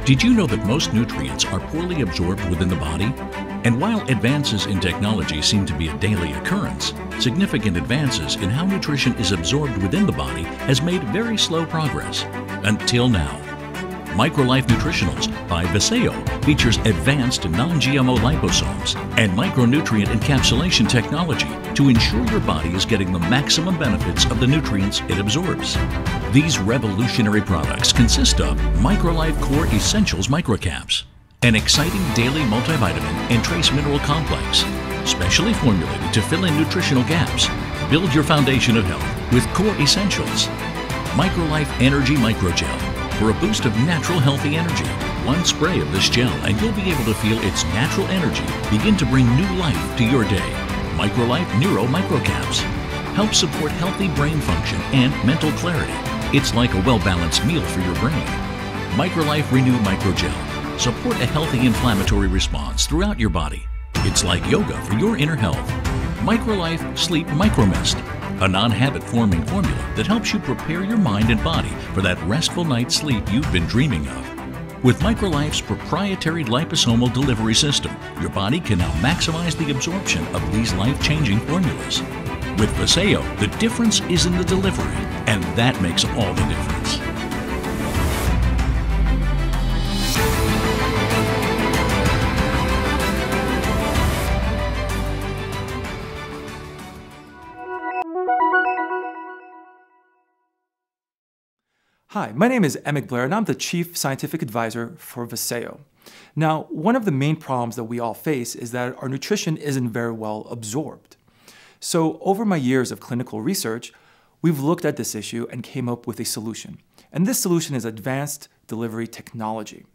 Did you know that most nutrients are poorly absorbed within the body? And while advances in technology seem to be a daily occurrence, significant advances in how nutrition is absorbed within the body has made very slow progress. Until now. MicroLife Nutritionals by Vasayo features advanced non-GMO liposomes and micronutrient encapsulation technology to ensure your body is getting the maximum benefits of the nutrients it absorbs. These revolutionary products consist of MicroLife Core Essentials Microcaps, an exciting daily multivitamin and trace mineral complex, specially formulated to fill in nutritional gaps. Build your foundation of health with Core Essentials. MicroLife Energy Microgel for a boost of natural healthy energy. One spray of this gel and you'll be able to feel its natural energy begin to bring new life to your day. MicroLife Neuro Microcaps help support healthy brain function and mental clarity. It's like a well-balanced meal for your brain. MicroLife Renew Microgel support a healthy inflammatory response throughout your body. It's like yoga for your inner health. MicroLife Sleep Micromist, a non-habit forming formula that helps you prepare your mind and body for that restful night's sleep you've been dreaming of. With MicroLife's proprietary liposomal delivery system, your body can now maximize the absorption of these life-changing formulas. With Vasayo, the difference is in the delivery, and that makes all the difference. Hi, my name is Emmett Blair and I'm the Chief Scientific Advisor for Vasayo. Now, one of the main problems that we all face is that our nutrition isn't very well absorbed. So over my years of clinical research, we've looked at this issue and came up with a solution. And this solution is advanced delivery technology.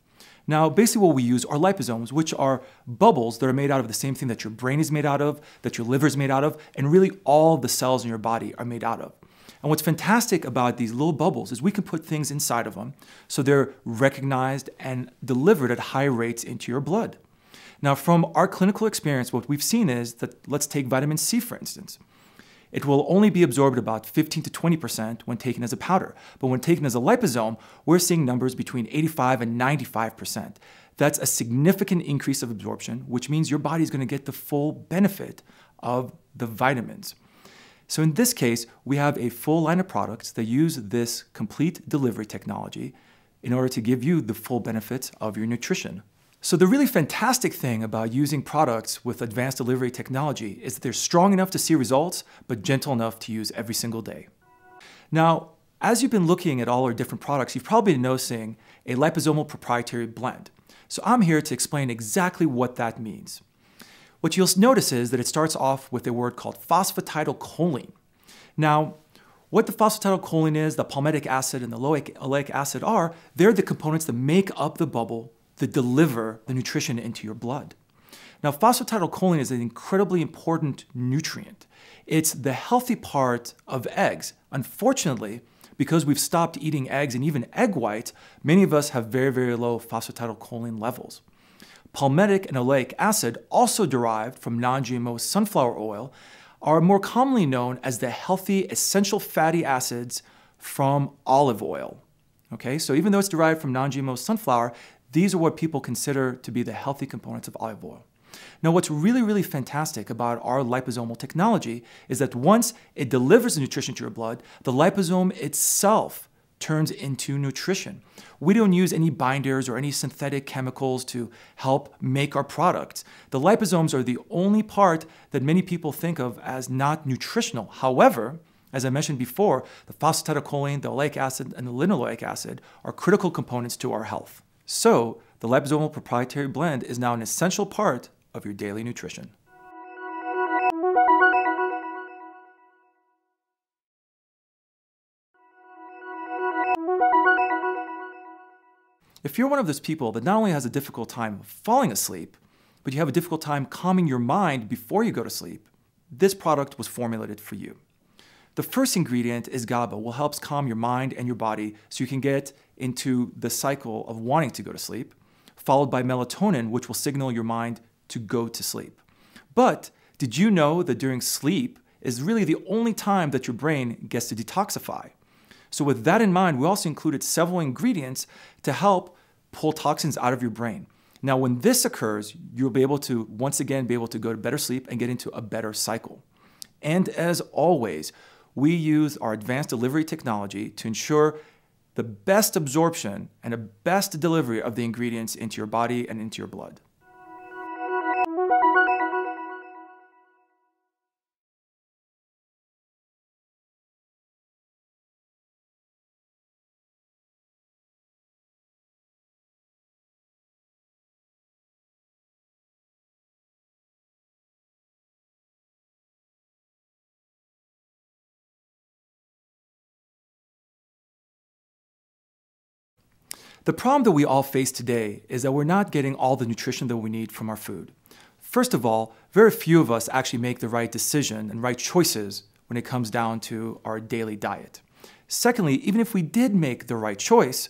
Now, basically what we use are liposomes, which are bubbles that are made out of the same thing that your brain is made out of, that your liver is made out of, and really all the cells in your body are made out of. And what's fantastic about these little bubbles is we can put things inside of them so they're recognized and delivered at high rates into your blood. Now, from our clinical experience, what we've seen is that, let's take vitamin C, for instance. It will only be absorbed about 15 to 20% when taken as a powder. But when taken as a liposome, we're seeing numbers between 85 and 95%. That's a significant increase of absorption, which means your body is going to get the full benefit of the vitamins. So in this case, we have a full line of products that use this complete delivery technology in order to give you the full benefits of your nutrition. So the really fantastic thing about using products with advanced delivery technology is that they're strong enough to see results, but gentle enough to use every single day. Now, as you've been looking at all our different products, you've probably been noticing a liposomal proprietary blend. So I'm here to explain exactly what that means. What you'll notice is that it starts off with a word called phosphatidylcholine. Now, what the phosphatidylcholine is, the palmitic acid and the oleic acid are, they're the components that make up the bubble that deliver the nutrition into your blood. Now, phosphatidylcholine is an incredibly important nutrient. It's the healthy part of eggs. Unfortunately, because we've stopped eating eggs and even egg whites, many of us have very, very low phosphatidylcholine levels. Palmitic and oleic acid, also derived from non-GMO sunflower oil, are more commonly known as the healthy essential fatty acids from olive oil. Okay, so even though it's derived from non-GMO sunflower, these are what people consider to be the healthy components of olive oil. Now, what's really, really fantastic about our liposomal technology is that once it delivers the nutrition to your blood, the liposome itself turns into nutrition. We don't use any binders or any synthetic chemicals to help make our products. The liposomes are the only part that many people think of as not nutritional. However, as I mentioned before, the phosphatidylcholine, the oleic acid, and the linoleic acid are critical components to our health. So, the liposomal proprietary blend is now an essential part of your daily nutrition. If you're one of those people that not only has a difficult time falling asleep, but you have a difficult time calming your mind before you go to sleep, this product was formulated for you. The first ingredient is GABA, which helps calm your mind and your body so you can get into the cycle of wanting to go to sleep, followed by melatonin, which will signal your mind to go to sleep. But did you know that during sleep is really the only time that your brain gets to detoxify? So with that in mind, we also included several ingredients to help pull toxins out of your brain. Now, when this occurs, you'll be able to, once again, be able to go to better sleep and get into a better cycle. And as always, we use our advanced delivery technology to ensure the best absorption and the best delivery of the ingredients into your body and into your blood. The problem that we all face today is that we're not getting all the nutrition that we need from our food. First of all, very few of us actually make the right decision and right choices when it comes down to our daily diet. Secondly, even if we did make the right choice,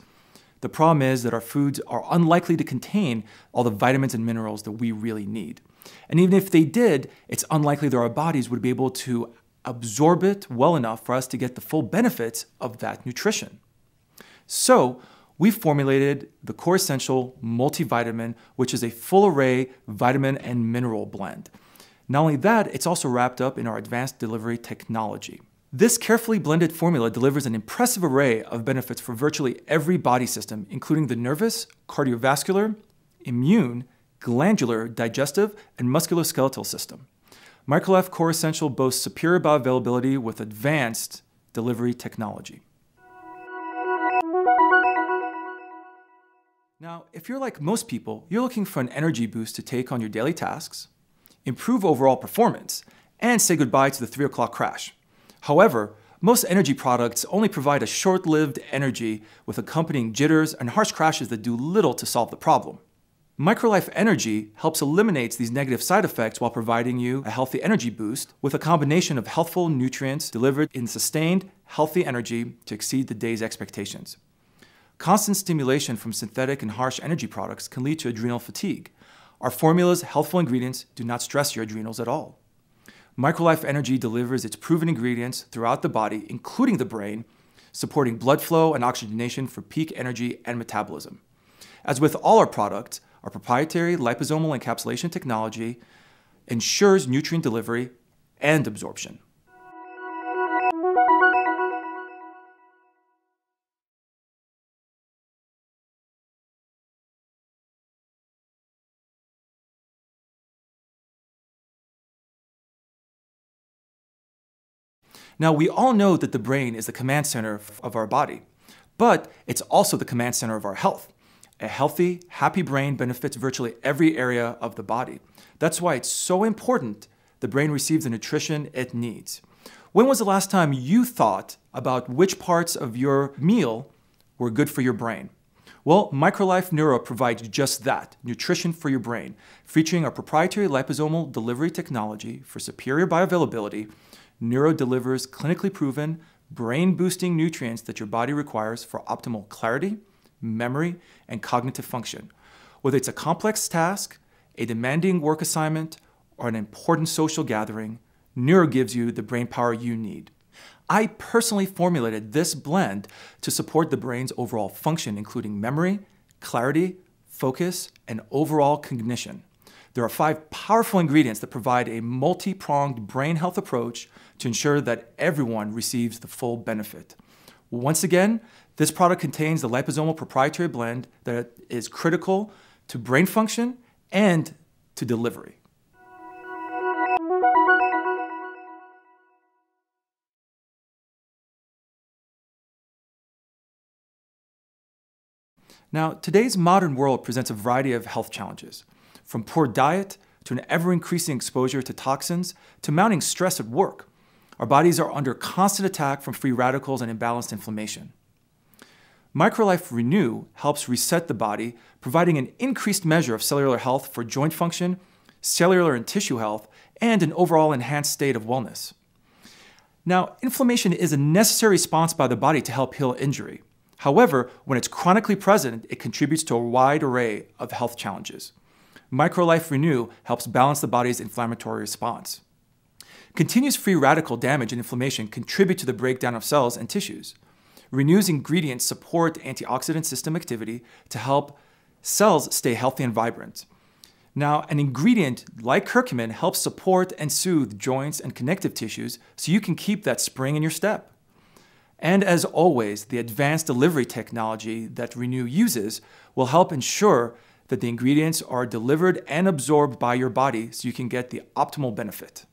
the problem is that our foods are unlikely to contain all the vitamins and minerals that we really need. And even if they did, it's unlikely that our bodies would be able to absorb it well enough for us to get the full benefits of that nutrition. So, we formulated the Core Essential Multivitamin, which is a full array vitamin and mineral blend. Not only that, it's also wrapped up in our advanced delivery technology. This carefully blended formula delivers an impressive array of benefits for virtually every body system, including the nervous, cardiovascular, immune, glandular, digestive, and musculoskeletal system. MicroLife Core Essential boasts superior bioavailability with advanced delivery technology. Now, if you're like most people, you're looking for an energy boost to take on your daily tasks, improve overall performance, and say goodbye to the 3 o'clock crash. However, most energy products only provide a short-lived energy with accompanying jitters and harsh crashes that do little to solve the problem. MicroLife Energy helps eliminate these negative side effects while providing you a healthy energy boost with a combination of healthful nutrients delivered in sustained, healthy energy to exceed the day's expectations. Constant stimulation from synthetic and harsh energy products can lead to adrenal fatigue. Our formula's healthful ingredients do not stress your adrenals at all. MicroLife Energy delivers its proven ingredients throughout the body, including the brain, supporting blood flow and oxygenation for peak energy and metabolism. As with all our products, our proprietary liposomal encapsulation technology ensures nutrient delivery and absorption. Now, we all know that the brain is the command center of our body, but it's also the command center of our health. A healthy, happy brain benefits virtually every area of the body. That's why it's so important the brain receives the nutrition it needs. When was the last time you thought about which parts of your meal were good for your brain? Well, MicroLife Neuro provides just that, nutrition for your brain, featuring our proprietary liposomal delivery technology for superior bioavailability. Neuro delivers clinically proven, brain-boosting nutrients that your body requires for optimal clarity, memory, and cognitive function. Whether it's a complex task, a demanding work assignment, or an important social gathering, Neuro gives you the brain power you need. I personally formulated this blend to support the brain's overall function, including memory, clarity, focus, and overall cognition. There are 5 powerful ingredients that provide a multi-pronged brain health approach to ensure that everyone receives the full benefit. Once again, this product contains the liposomal proprietary blend that is critical to brain function and to delivery. Now, today's modern world presents a variety of health challenges, from poor diet to an ever-increasing exposure to toxins to mounting stress at work. Our bodies are under constant attack from free radicals and imbalanced inflammation. MicroLife Renew helps reset the body, providing an increased measure of cellular health for joint function, cellular and tissue health, and an overall enhanced state of wellness. Now, inflammation is a necessary response by the body to help heal injury. However, when it's chronically present, it contributes to a wide array of health challenges. MicroLife Renew helps balance the body's inflammatory response. Continuous free radical damage and inflammation contribute to the breakdown of cells and tissues. Renew's ingredients support antioxidant system activity to help cells stay healthy and vibrant. Now, an ingredient like curcumin helps support and soothe joints and connective tissues so you can keep that spring in your step. And as always, the advanced delivery technology that Renew uses will help ensure that the ingredients are delivered and absorbed by your body so you can get the optimal benefit.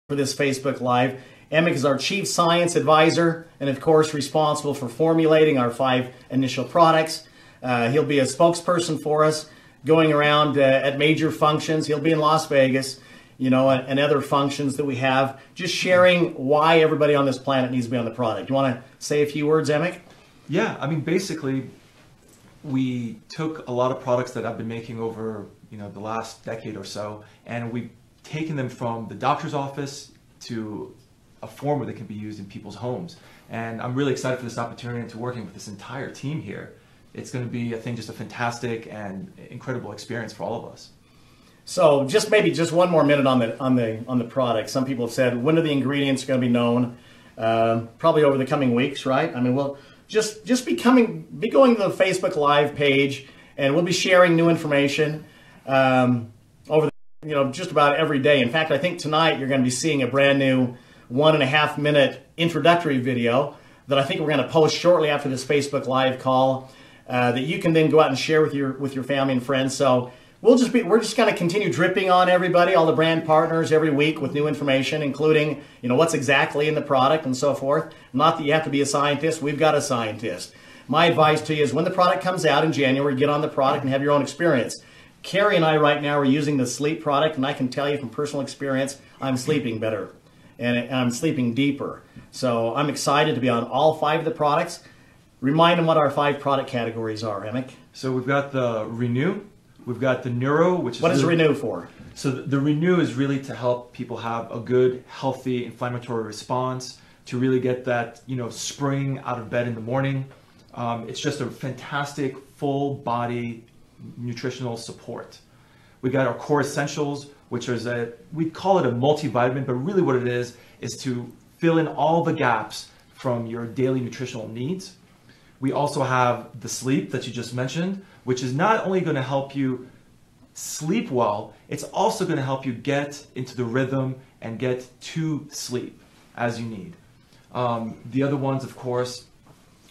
For this Facebook Live. Emic is our Chief Science Advisor and of course responsible for formulating our 5 initial products. He'll be a spokesperson for us going around at major functions. He'll be in Las Vegas, you know, and other functions that we have, just sharing why everybody on this planet needs to be on the product. You want to say a few words, Emic? Yeah, I mean, basically, we took a lot of products that I've been making over, you know, the last decade or so, and we've taken them from the doctor's office to a form where they can be used in people's homes. And I'm really excited for this opportunity and to working with this entire team here. It's going to be, I think, just a fantastic and incredible experience for all of us. So just maybe just one more minute on the product. Some people have said, when are the ingredients going to be known? Probably over the coming weeks, right? I mean, we'll just be going to the Facebook Live page, and we'll be sharing new information over the, you know, just about every day. In fact, I think tonight you're going to be seeing a brand new 1.5 minute introductory video that I think we're going to post shortly after this Facebook Live call that you can then go out and share with your family and friends. So we're just going to continue dripping on everybody, all the brand partners every week with new information, including, you know, what's exactly in the product and so forth. Not that you have to be a scientist. We've got a scientist. My advice to you is when the product comes out in January, get on the product and have your own experience. Carrie and I right now are using the sleep product, and I can tell you from personal experience, I'm sleeping better and I'm sleeping deeper. So I'm excited to be on all 5 of the products. Remind them what our 5 product categories are, Emic. So we've got the Renew, we've got the Neuro, which is... What is Renew for? So the Renew is really to help people have a good, healthy, inflammatory response, to really get that, you know, spring out of bed in the morning. It's just a fantastic full body nutritional support. We got our core essentials, which is we call it a multivitamin, but really what it is to fill in all the gaps from your daily nutritional needs. We also have the sleep that you just mentioned, which is not only going to help you sleep well, it's also going to help you get into the rhythm and get to sleep as you need. The other ones, of course,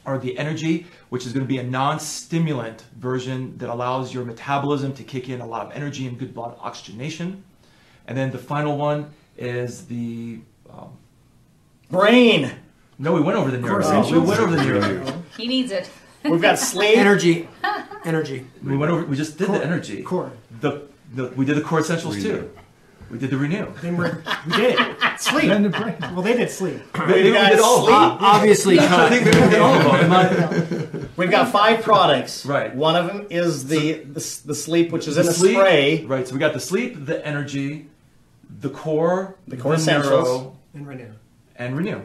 are the energy, which is going to be a non-stimulant version that allows your metabolism to kick in a lot of energy and good blood oxygenation. And then the final one is the... brain! No, we went over the neuro. We went over the neuro. He needs it. We've got sleep. Energy. We just did the energy. Core. We did the core essentials too. We did the Renew. We did it. Sleep. Well, they did sleep. We did all of them. Obviously, I think we did all of them. We've got 5 products. Right. One of them is the sleep, which is in a spray. Right. So we got the sleep, the energy, the core essentials, neuro, and Renew. and Renew.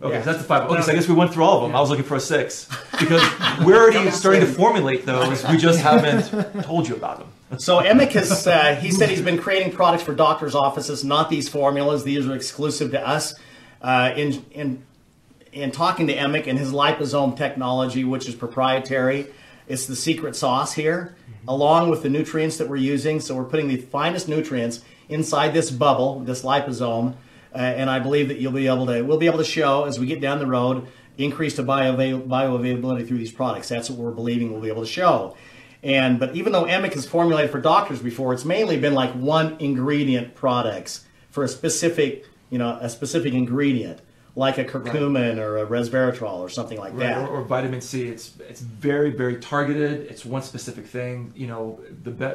Okay, Yeah. so that's the 5. Okay, so I guess we went through all of them. I was looking for a 6 because we're already starting to formulate those. We just haven't told you about them. So Emic has, he said he's been creating products for doctors' offices, not these formulas. These are exclusive to us. In talking to Emic and his liposome technology, which is proprietary, it's the secret sauce here, along with the nutrients that we're using. So we're putting the finest nutrients inside this bubble, this liposome, and I believe that we'll be able to show as we get down the road increase the bioavailability through these products. That's what we're believing we'll be able to show. But even though EMIC is formulated for doctors before, it's mainly been like one ingredient products for a specific, a specific ingredient, like a curcumin or a resveratrol or something like that. Or vitamin C. It's very, very targeted. It's one specific thing.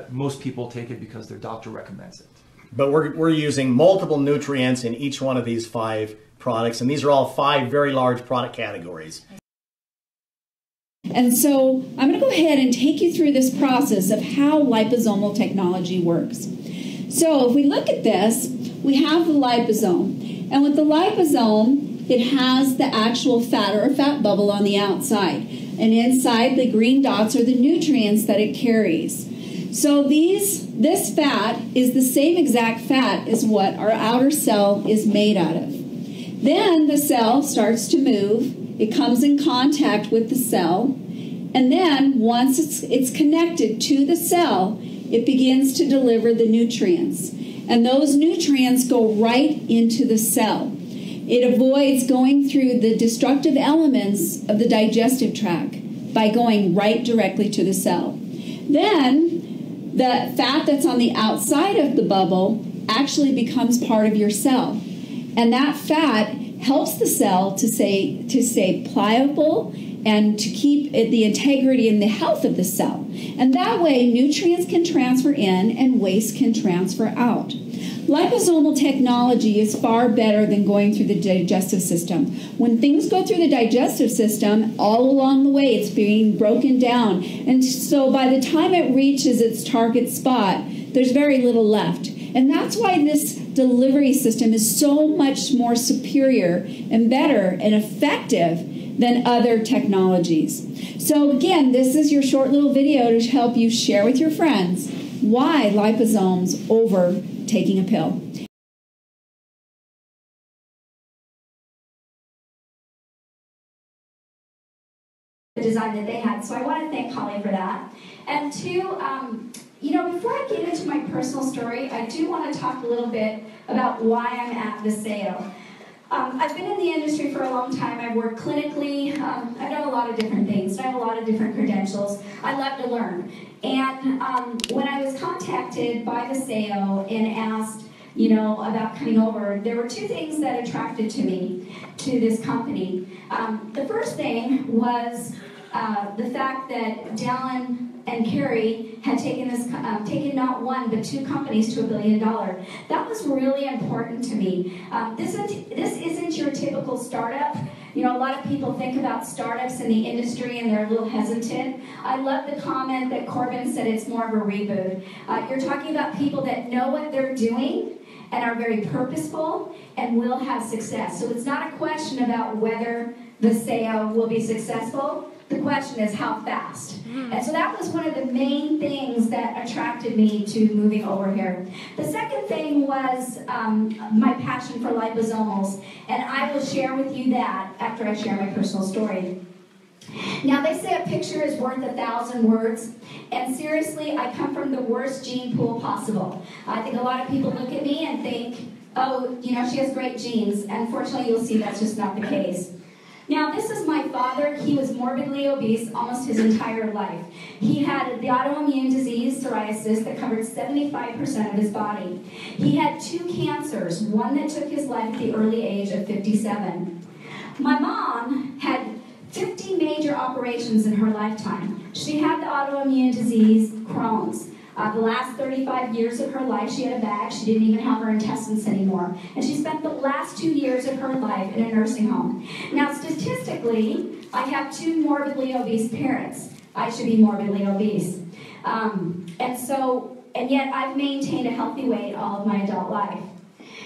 Most people take it because their doctor recommends it. But we're using multiple nutrients in each one of these 5 products, and these are all 5 very large product categories. And so I'm going to go ahead and take you through this process of how liposomal technology works. So if we look at this, we have the liposome. And with the liposome, it has the actual fat or fat bubble on the outside. And inside, the green dots are the nutrients that it carries. So this fat is the same exact fat as what our outer cell is made out of. Then the cell starts to move. It comes in contact with the cell. And then once it's connected to the cell, it begins to deliver the nutrients. And those nutrients go right into the cell. It avoids going through the destructive elements of the digestive tract by going right directly to the cell. Then the fat that's on the outside of the bubble actually becomes part of your cell. And that fat helps the cell to stay pliable and to keep the integrity and the health of the cell. And that way, nutrients can transfer in and waste can transfer out. Liposomal technology is far better than going through the digestive system. When things go through the digestive system, all along the way it's being broken down. And so by the time it reaches its target spot, there's very little left. And that's why this delivery system is so much more superior and better and effective than other technologies. So again, this is your short little video to help you share with your friends why liposomes over taking a pill. The design that they had. So I want to thank Holly for that. And two, before I get into my personal story, I do want to talk a little bit about why I'm at Vasayo. I've been in the industry for a long time. I've worked clinically. I've done a lot of different things. I have a lot of different credentials. I love to learn. And when I was contacted by Vasayo and asked, about coming over, there were 2 things that attracted to me to this company. The first thing was the fact that Dallin and Carrie had taken not 1 but 2 companies to $1 billion. That was really important to me. This isn't your typical startup. A lot of people think about startups in the industry and they're a little hesitant. I love the comment that Corbin said it's more of a reboot. You're talking about people that know what they're doing and are very purposeful and will have success. So it's not a question about whether Vasayo will be successful. The question is how fast. And so that was one of the main things that attracted me to moving over here. The second thing was my passion for liposomals, and I will share with you that after I share my personal story. Now, they say a picture is worth 1,000 words, and seriously, I come from the worst gene pool possible. I think a lot of people look at me and think, oh, she has great genes. Unfortunately, you'll see that's just not the case. Now, this is my father. He was morbidly obese almost his entire life. He had the autoimmune disease, psoriasis, that covered 75% of his body. He had 2 cancers, one that took his life at the early age of 57. My mom had 50 major operations in her lifetime. She had the autoimmune disease, Crohn's. The last 35 years of her life, she had a bag. She didn't even have her intestines anymore. And she spent the last 2 years of her life in a nursing home. Now, statistically, I have 2 morbidly obese parents. I should be morbidly obese. And yet I've maintained a healthy weight all of my adult life.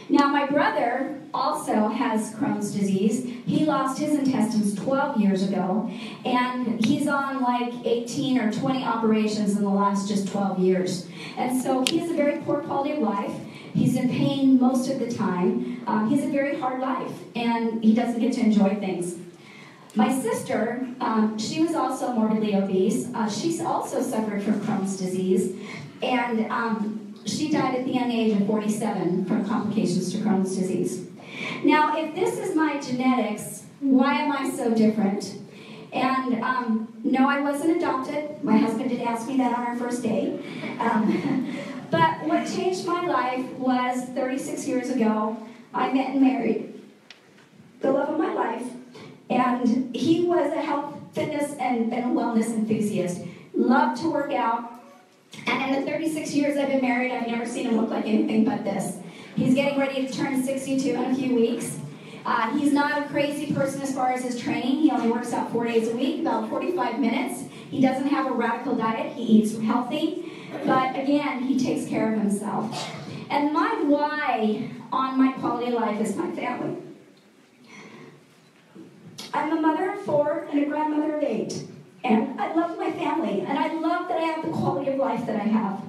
Now, my brother also has Crohn's disease. He lost his intestines 12 years ago, and he's on like 18 or 20 operations in the last just 12 years. And so he has a very poor quality of life. He's in pain most of the time. He has a very hard life, and he doesn't get to enjoy things. My sister, she was also morbidly obese. She also suffered from Crohn's disease, and she died at the young age of 47 from complications to Crohn's disease. Now, if this is my genetics, why am I so different? And no, I wasn't adopted. My husband did ask me that on our first date. But what changed my life was 36 years ago, I met and married the love of my life. And he was a health, fitness, and a wellness enthusiast. Loved to work out. And in the 36 years I've been married, I've never seen him look like anything but this. He's getting ready to turn 62 in a few weeks. He's not a crazy person as far as his training. He only works out 4 days a week, about 45 minutes. He doesn't have a radical diet. He eats healthy. But again, he takes care of himself. And my why on my quality of life is my family. I'm a mother of 4 and a grandmother of 8. And I love my family. And I love that I have the quality of life that I have.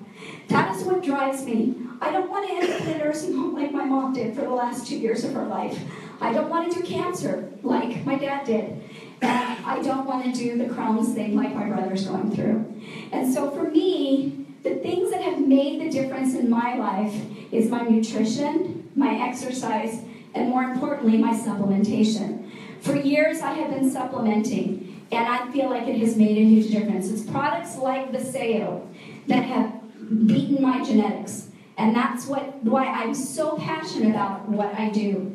That is what drives me. I don't want to end up in a nursing home like my mom did for the last 2 years of her life. I don't want to do cancer like my dad did. And I don't want to do the Crohn's thing like my brother's going through. And so for me, the things that have made the difference in my life is my nutrition, my exercise, and more importantly, my supplementation. For years, I have been supplementing, and I feel like it has made a huge difference. It's products like Vasayo that have beaten my genetics, and that's why I'm so passionate about what I do.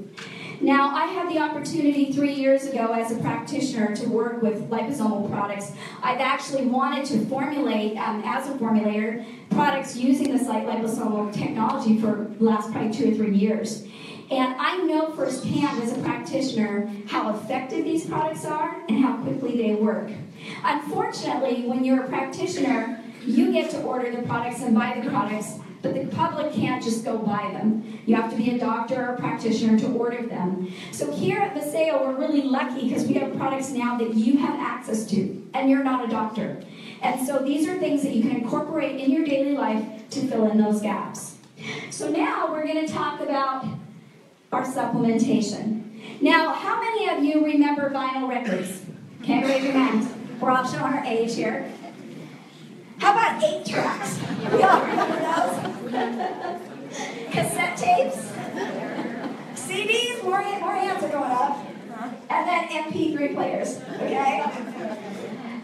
Now, I had the opportunity 3 years ago as a practitioner to work with liposomal products. I've actually wanted to formulate, as a formulator, products using this liposomal technology for the last probably 2 or 3 years. And I know firsthand as a practitioner how effective these products are and how quickly they work. Unfortunately, when you're a practitioner, you get to order the products and buy the products, but the public can't just go buy them. You have to be a doctor or a practitioner to order them. So here at Vasayo, we're really lucky because we have products now that you have access to, and you're not a doctor. And so these are things that you can incorporate in your daily life to fill in those gaps. So now we're going to talk about our supplementation. Now, how many of you remember vinyl records? Okay, raise your hands. We're all showing our age here. How about 8 tracks? We all remember those? Cassette tapes? CDs? More hands are going up. And then MP3 players, okay?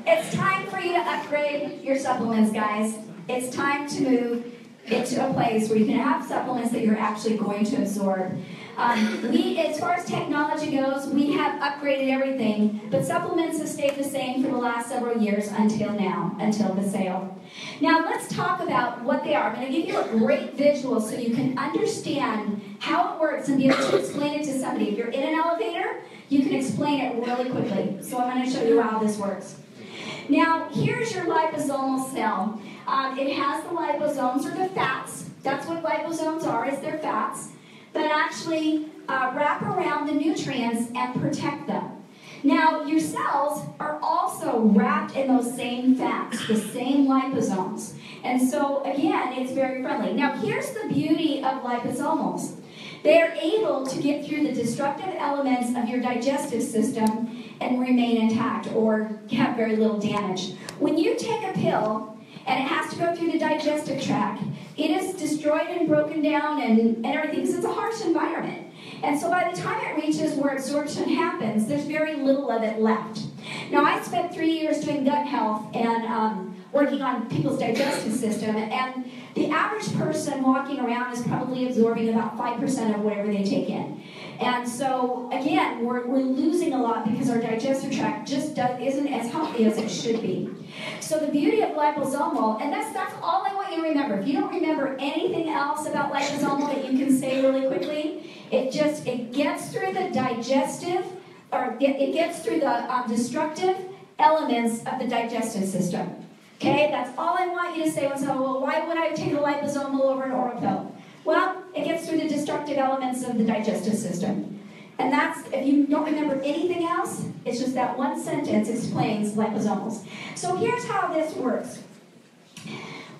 It's time for you to upgrade your supplements, guys. It's time to move into a place where you can have supplements that you're actually going to absorb. As far as technology goes, we have upgraded everything, but supplements have stayed the same for the last several years until now, until Vasayo. Now let's talk about what they are. I'm going to give you a great visual so you can understand how it works and be able to explain it to somebody. If you're in an elevator, you can explain it really quickly. So I'm going to show you how this works. Now, here's your liposomal cell. It has the liposomes, or the fats. That's what liposomes are, is they're fats that actually wrap around the nutrients and protect them. Now, your cells are also wrapped in those same fats, the same liposomes. And so, again, it's very friendly. Now, here's the beauty of liposomals. They are able to get through the destructive elements of your digestive system and remain intact or have very little damage. When you take a pill and it has to go through the digestive tract, it is destroyed and broken down and everything because it's a harsh environment. And so by the time it reaches where absorption happens, there's very little of it left. Now, I spent 3 years doing gut health and working on people's digestive system, and the average person walking around is probably absorbing about 5% of whatever they take in. And so, again, we're losing a lot because our digestive tract just isn't as healthy as it should be. So the beauty of liposomal, and that's all I want you to remember. If you don't remember anything else about liposomal that you can say really quickly, it gets through the digestive, or it gets through the destructive elements of the digestive system. Okay, that's all I want you to say. Well, why would I take a liposomal over an oral pill? Well, it gets through the destructive elements of the digestive system. And that's, if you don't remember anything else, it's just that one sentence explains liposomals. So here's how this works.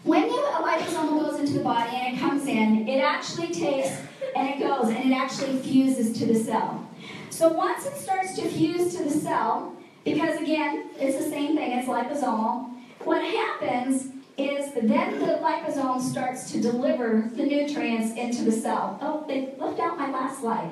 When a liposomal goes into the body and it comes in, it actually takes and it goes and it actually fuses to the cell. So once it starts to fuse to the cell, because again, it's the same thing, it's liposomal, what happens is then the liposome starts to deliver the nutrients into the cell. Oh, they left out my last slide.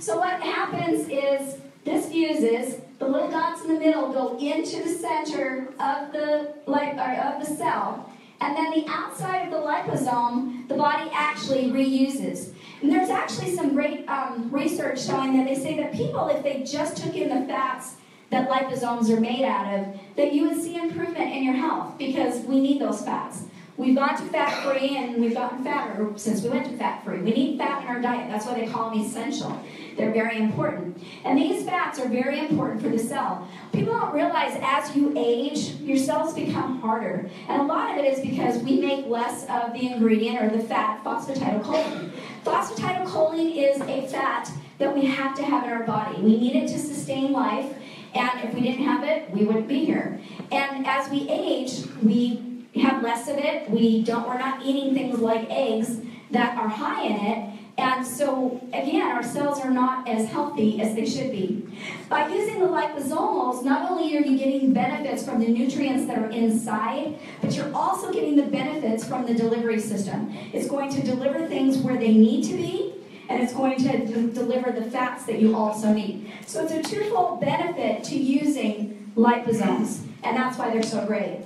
So what happens is This fuses, the little dots in the middle go into the center of the cell, and then the outside of the liposome, the body actually reuses. And there's actually some great research showing that they say that people, if they just took in the fats that liposomes are made out of, that you would see improvement in your health, because we need those fats. We've gone to fat-free, and we've gotten fatter since we went to fat-free. We need fat in our diet. That's why they call them essential. They're very important. And these fats are very important for the cell. People don't realize as you age, your cells become harder. And a lot of it is because we make less of the ingredient, or the fat, phosphatidylcholine. Phosphatidylcholine is a fat that we have to have in our body. We need it to sustain life, and if we didn't have it, we wouldn't be here. And as we age, we have less of it. We're not eating things like eggs that are high in it. And so, again, our cells are not as healthy as they should be. By using the liposomals, not only are you getting benefits from the nutrients that are inside, but you're also getting the benefits from the delivery system. It's going to deliver things where they need to be, and it's going to deliver the fats that you also need. So it's a twofold benefit to using liposomes, and that's why they're so great.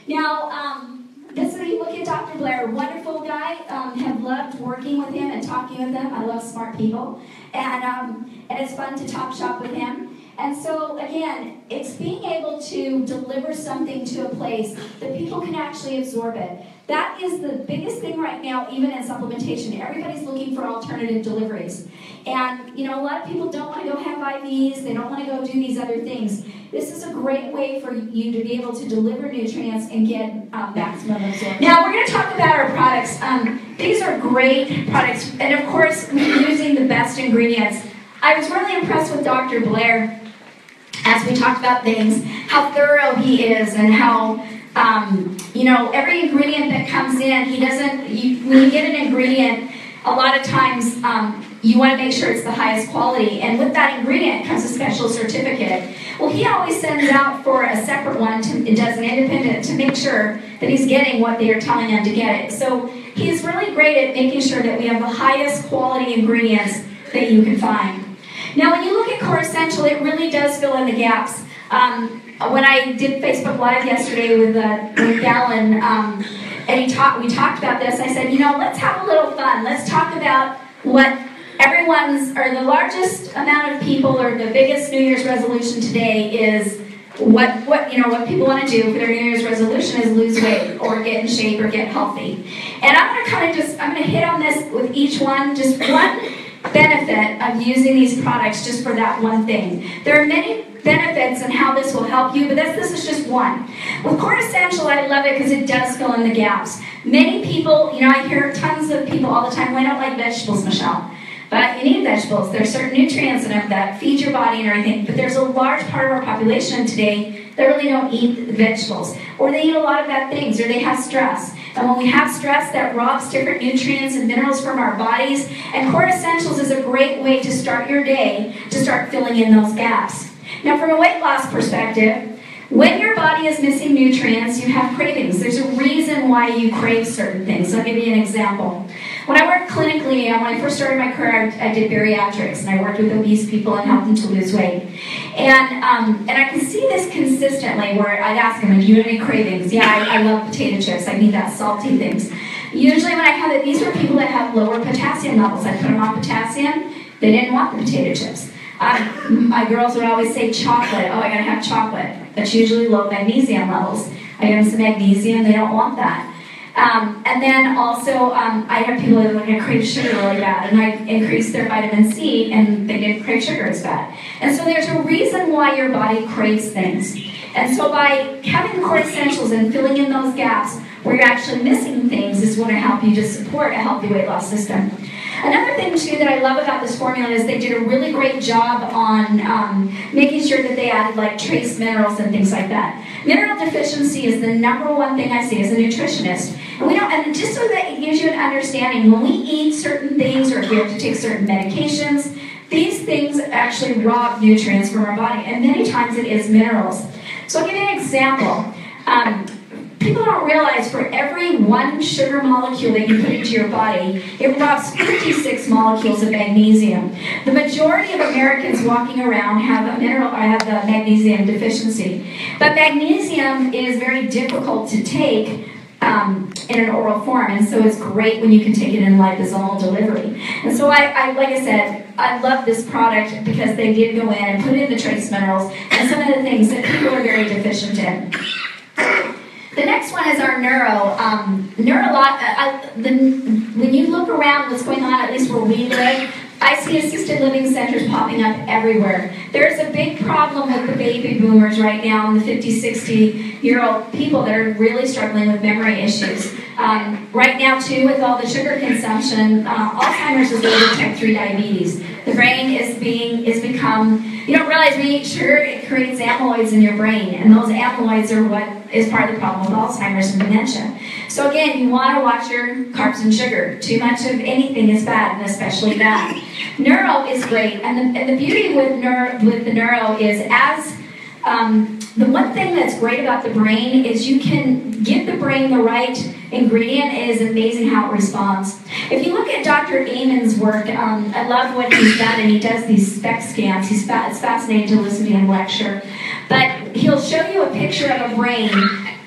Now, this is, you look at Dr. Blair, wonderful guy, have loved working with him and talking with him. I love smart people, and it's fun to talk shop with him. And so, again, it's being able to deliver something to a place that people can actually absorb it. That is the biggest thing right now, even in supplementation. Everybody's looking for alternative deliveries. And, you know, a lot of people don't want to go have IVs. They don't want to go do these other things. This is a great way for you to be able to deliver nutrients and get maximum absorption. Now, we're going to talk about our products. These are great products. And, of course, using the best ingredients. I was really impressed with Dr. Blair as we talked about things, how thorough he is, and how, you know, every ingredient that comes in, he doesn't, when you get an ingredient, a lot of times you want to make sure it's the highest quality, and with that ingredient comes a special certificate. Well, he always sends out for a separate one, it does an independent, to make sure that he's getting what they are telling him to get it. So he's really great at making sure that we have the highest quality ingredients that you can find. Now, when you look at Core Essential, it really does fill in the gaps. When I did Facebook Live yesterday with Gallon, and we talked about this, I said, you know, let's have a little fun. Let's talk about what the largest amount of people, or the biggest New Year's resolution today is what people want to do for their New Year's resolution is lose weight, or get in shape, or get healthy. And I'm going to hit on this with each one, just one benefit of using these products just for that one thing. There are many benefits and how this will help you, but this is just one. With Core Essential, I love it because it does fill in the gaps. Many people, you know, I hear tons of people all the time, well, I don't like vegetables, Michelle. But you need vegetables. There's certain nutrients in them that feed your body and everything, but there's a large part of our population today that really don't eat vegetables, or they eat a lot of bad things, or they have stress. And when we have stress, that robs different nutrients and minerals from our bodies. And Core Essentials is a great way to start your day, to start filling in those gaps. Now, from a weight loss perspective, when your body is missing nutrients, you have cravings. There's a reason why you crave certain things. I'll give you an example. When I worked clinically, when I first started my career, I did bariatrics, and I worked with obese people and helped them to lose weight. And I can see this consistently, where I'd ask them, do you have any cravings? Yeah, I love potato chips. I need that salty things. Usually when I have it, these were people that have lower potassium levels. I put them on potassium. They didn't want the potato chips. My girls would always say chocolate. Oh, I gotta have chocolate. That's usually low magnesium levels. I give them some magnesium. They don't want that. And then also, I have people that would crave sugar really bad, and I increased their vitamin C, and they didn't crave sugar as bad. And so there's a reason why your body craves things. And so by having the Core Essentials and filling in those gaps where you're actually missing things is going to help you to support a healthy weight loss system. Another thing, too, that I love about this formula is they did a really great job on making sure that they added, like, trace minerals and things like that. Mineral deficiency is the #1 thing I see as a nutritionist. And just so that it gives you an understanding, when we eat certain things, or if we have to take certain medications, these things actually rob nutrients from our body, and many times it is minerals. So I'll give you an example. people don't realize for every one sugar molecule that you put into your body, it robs 56 molecules of magnesium. The majority of Americans walking around have the magnesium deficiency. But magnesium is very difficult to take in an oral form, and so it's great when you can take it in liposomal delivery. And so I like I said, I love this product because they did go in and put in the trace minerals and some of the things that people are very deficient in. The next one is our neuro. When you look around what's going on, at least where we live, I see assisted living centers popping up everywhere. There's a big problem with the baby boomers right now and the 50, 60-year-old people that are really struggling with memory issues. Right now, too, with all the sugar consumption, Alzheimer's is related to type 3 diabetes. The brain is become, you don't realize when you eat sugar, it creates amyloids in your brain, and those amyloids are what is part of the problem with Alzheimer's and dementia. So again, you want to watch your carbs and sugar. Too much of anything is bad, and especially that. Neuro is great, and the beauty with the neuro is the one thing that's great about the brain is you can give the brain the right ingredient. It is amazing how it responds. If you look at Dr. Amen's work, I love what he's done, and he does these SPECT scans. It's fascinating to listen to him lecture. But he'll show you a picture of a brain,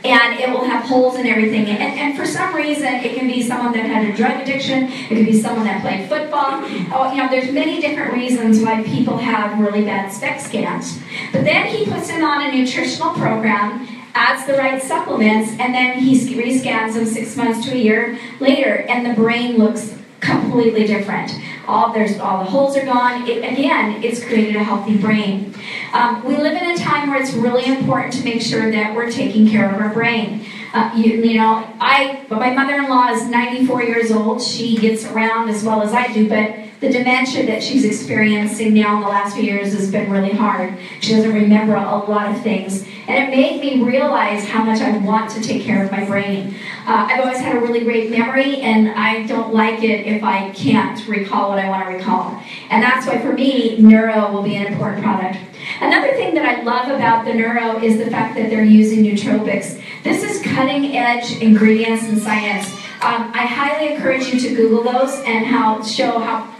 and it will have holes and everything. And for some reason, it can be someone that had a drug addiction. It could be someone that played football. There's many different reasons why people have really bad SPECT scans. But then he puts them on a nutritional program, adds the right supplements, and then he rescans them 6 months to a year later, and the brain looks completely different. All the holes are gone. It's created a healthy brain. We live in a time where it's really important to make sure that we're taking care of our brain. My mother-in-law is 94 years old. She gets around as well as I do, but the dementia that she's experiencing now in the last few years has been really hard. She doesn't remember a lot of things. And it made me realize how much I want to take care of my brain. I've always had a really great memory, and I don't like it if I can't recall what I want to recall. And that's why, for me, neuro will be an important product. Another thing that I love about the neuro is the fact that they're using nootropics. This is cutting-edge ingredients in science. I highly encourage you to Google those and show how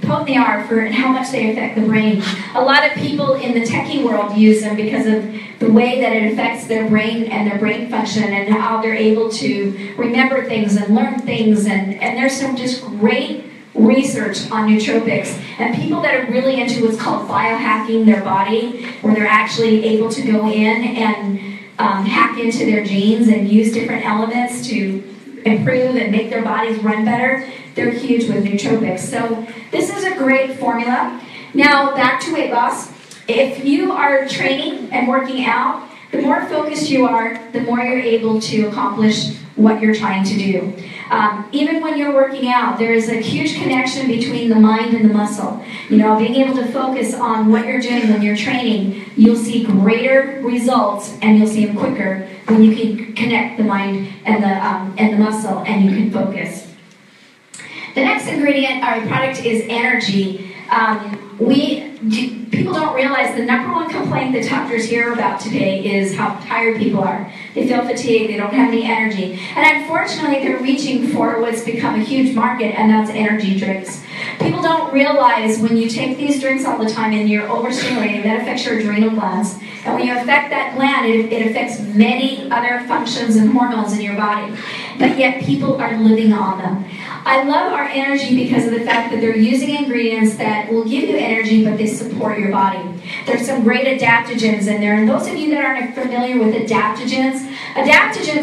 potent they are and how much they affect the brain. A lot of people in the techie world use them because of the way that it affects their brain and their brain function and how they're able to remember things and learn things. And there's some just great research on nootropics. And people that are really into what's called biohacking their body, where they're actually able to go in and hack into their genes and use different elements to improve and make their bodies run better, they're huge with nootropics. So this is a great formula. Now back to weight loss. If you are training and working out, the more focused you are, the more you're able to accomplish what you're trying to do. Even when you're working out, there is a huge connection between the mind and the muscle. Being able to focus on what you're doing when you're training, you'll see greater results, and you'll see them quicker when you can connect the mind and the muscle, and you can focus. The next ingredient or product is energy. People don't realize the number one complaint that doctors hear about today is how tired people are. They feel fatigued, they don't have any energy. And unfortunately, they're reaching for what's become a huge market, and that's energy drinks. People don't realize when you take these drinks all the time and you're overstimulated, that affects your adrenal glands. And when you affect that gland, it affects many other functions and hormones in your body. But yet people are living on them. I love our energy because of the fact that they're using ingredients that will give you energy, but they support your body. There's some great adaptogens in there. And those of you that aren't familiar with adaptogens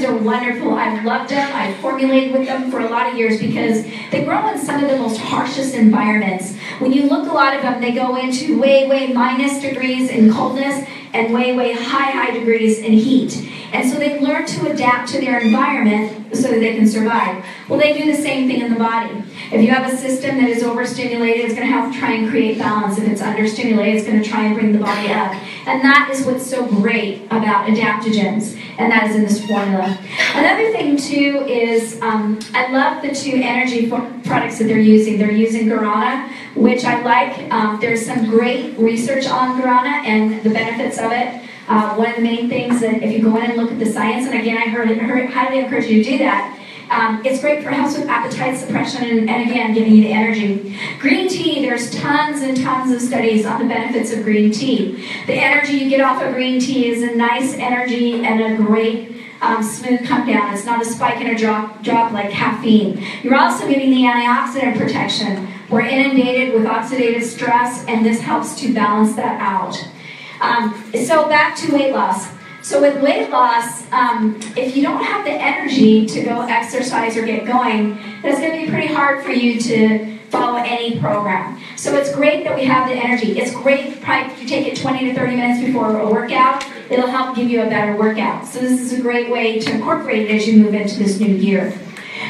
are wonderful. I've loved them. I've formulated with them for a lot of years because they grow in some of the most harshest environments. When you look a lot of them, they go into way, way minus degrees in coldness and way, way high degrees in heat. And so they've learned to adapt to their environment so that they can survive. Well, they do the same thing in the body. If you have a system that is overstimulated, it's going to have to try and create balance. If it's understimulated, it's going to try and bring the body up. And that is what's so great about adaptogens, and that is in this formula. Another thing, too, is I love the two energy products that they're using. They're using guarana, which I like. There's some great research on guarana and the benefits of it. One of the main things that if you go in and look at the science, and again, I highly encourage you to do that, it's great for helps with appetite suppression and again, giving you the energy. Green tea, there's tons and tons of studies on the benefits of green tea. The energy you get off of green tea is a nice energy and a great smooth come down. It's not a spike and a drop like caffeine. You're also getting the antioxidant protection. We're inundated with oxidative stress, and this helps to balance that out. So back to weight loss. So with weight loss, if you don't have the energy to go exercise or get going, that's going to be pretty hard for you to follow any program. So it's great that we have the energy. It's great probably if you take it 20 to 30 minutes before a workout, it'll help give you a better workout. So this is a great way to incorporate it as you move into this new year.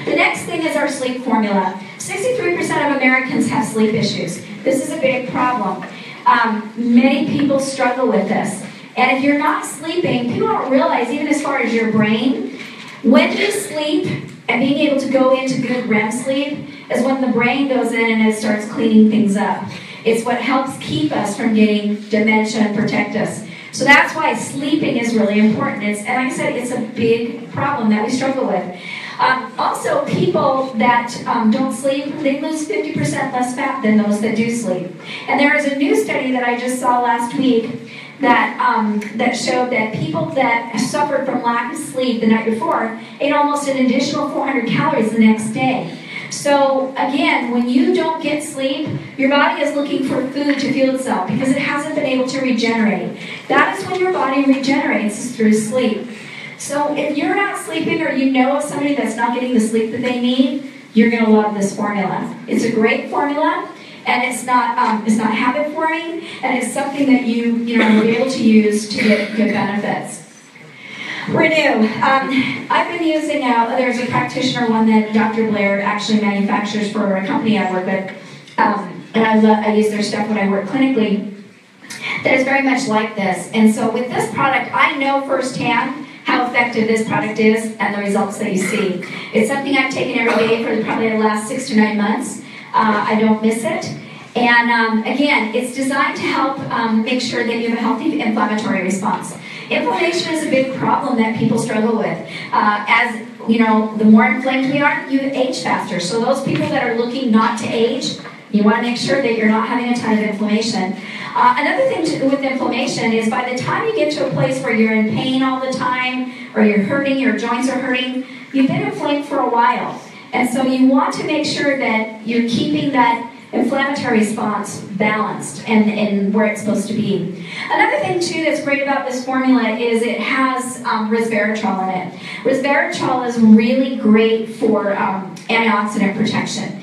The next thing is our sleep formula. 63% of Americans have sleep issues. This is a big problem. Many people struggle with this. And if you're not sleeping, people don't realize, even as far as your brain, when you sleep and being able to go into good REM sleep is when the brain goes in and it starts cleaning things up. It's what helps keep us from getting dementia and protect us. So that's why sleeping is really important. And like I said, it's a big problem that we struggle with. Also, people that don't sleep, they lose 50% less fat than those that do sleep. And there is a new study that I just saw last week that showed that people that suffered from lack of sleep the night before ate almost an additional 400 calories the next day. So again, when you don't get sleep, your body is looking for food to fuel itself because it hasn't been able to regenerate. That is when your body regenerates, is through sleep. So if you're not sleeping or you know of somebody that's not getting the sleep that they need, you're going to love this formula. It's a great formula. And it's not habit forming, and it's something that you will be able to use to get good benefits. Renew. I've been using, there's a practitioner one that Dr. Blair actually manufactures for a company I work with, and I use their stuff when I work clinically, that is very much like this. And so with this product, I know firsthand how effective this product is and the results that you see. It's something I've taken every day for probably the last 6 to 9 months. I don't miss it. And again, it's designed to help make sure that you have a healthy inflammatory response. Inflammation is a big problem that people struggle with. As you know, the more inflamed we are, you age faster. So those people that are looking not to age, you want to make sure that you're not having a ton of inflammation. Another thing with inflammation is by the time you get to a place where you're in pain all the time, or you're hurting, your joints are hurting, you've been inflamed for a while. And so you want to make sure that you're keeping that inflammatory response balanced and where it's supposed to be. Another thing too that's great about this formula is it has resveratrol in it. Resveratrol is really great for antioxidant protection.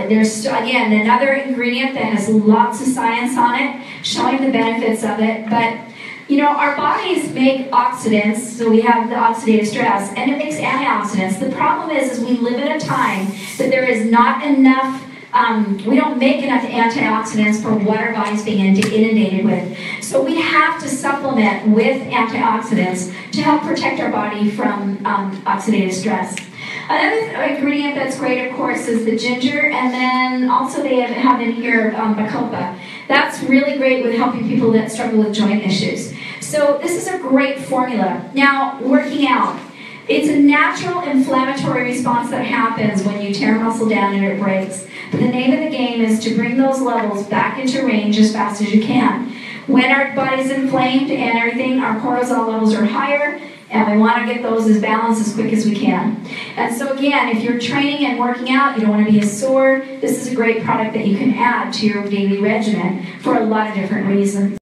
There's, again, another ingredient that has lots of science on it, showing the benefits of it, but you know, our bodies make oxidants, so we have the oxidative stress, and it makes antioxidants. The problem is we live in a time that there is not enough, we don't make enough antioxidants for what our body's being inundated with. So we have to supplement with antioxidants to help protect our body from oxidative stress. Another ingredient that's great, of course, is the ginger, and then also they have in here bacopa. That's really great with helping people that struggle with joint issues. So this is a great formula. Now, working out. It's a natural inflammatory response that happens when you tear a muscle down and it breaks. But the name of the game is to bring those levels back into range as fast as you can. When our body's inflamed and everything, our cortisol levels are higher, and we want to get those as balanced as quick as we can. And so again, if you're training and working out, you don't want to be as sore, this is a great product that you can add to your daily regimen for a lot of different reasons.